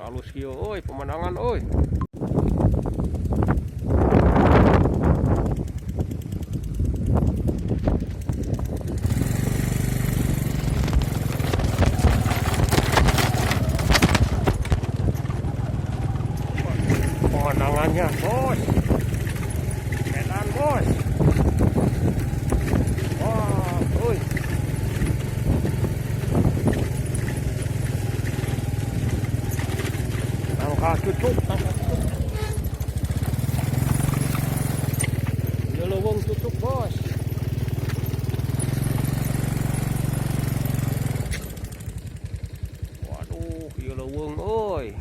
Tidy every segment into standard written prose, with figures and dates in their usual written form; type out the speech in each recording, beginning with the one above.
halus kieu euy pemandangan euy. Pemandangannya bos, edan bos. Wah, euy. Tangka cucuk, tangka cucuk. Ieu leuweung cucuk bos. Waduh, ieu leuweung euy.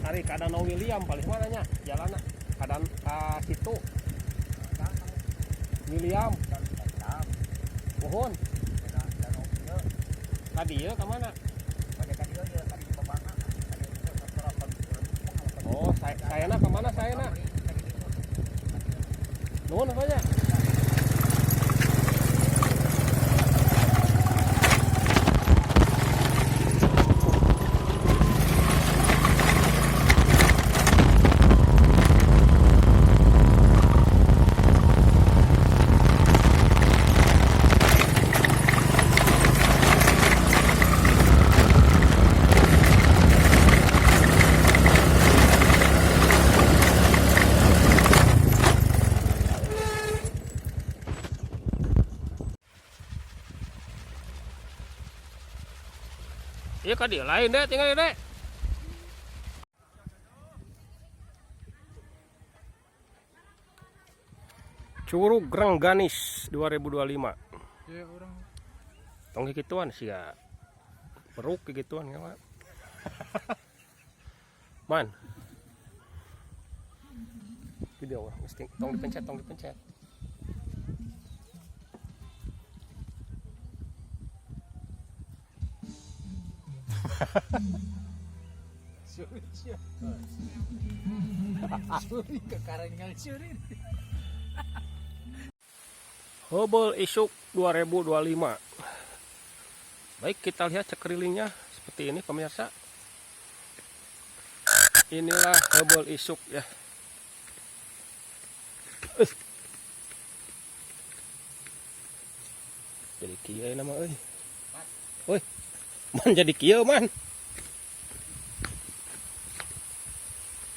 Cari ke Danau William paling mananya jalannya kadan situ William mohon tadi ya kemana oh saya nak kemana saya nak nuhun apa ya. Iya kan dia lain deh, tinggal deh. Curug Rengganis 2025. Ya orang. Tong gituan sih ya. Peruk gituan ya, Pak. Man. Video orang mesti tong dipencet. Curi ke karangan curi. Hubble Isuk 2025. Baik, kita lihat sekelilingnya seperti ini pemirsa. Inilah Hubble Isuk ya. Jadi kieu nama euy. Woi. Man jadi kieu man.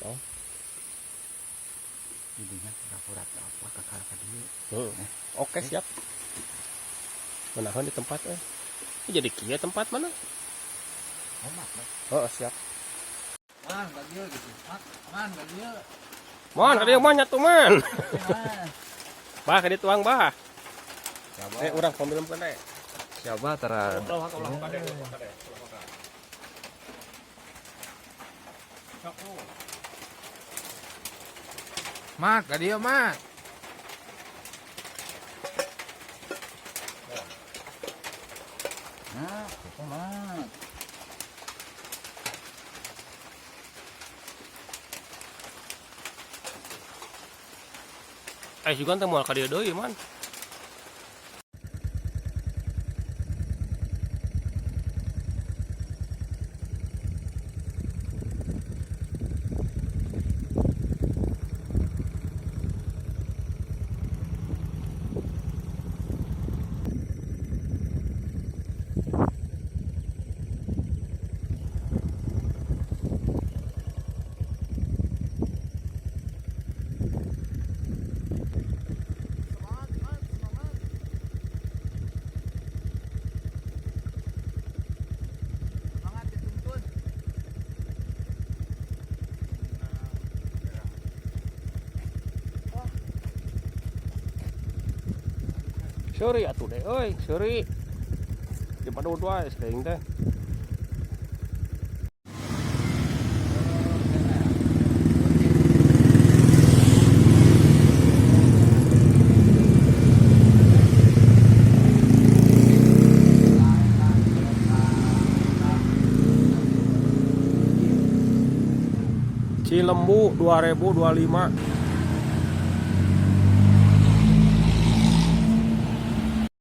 Oh. Jadinya pura-pura apa kakak dia. Oke siap. Menahan di tempat euy. Jadi kieu tempat mana? Oh, siap. Man, ka dieu gitu. Man, ka dieu. Man, ka dieu mah nya tuh man. Bah, ka dituang bah. Urang pamilem kene. Siapa tara? Mak, ka dieu mak. Nah, itu mak. Juga teh moal ka dieu deui man. Suri atuh deh euy, suri. Di padud wae sering teh. Cilembu 2025.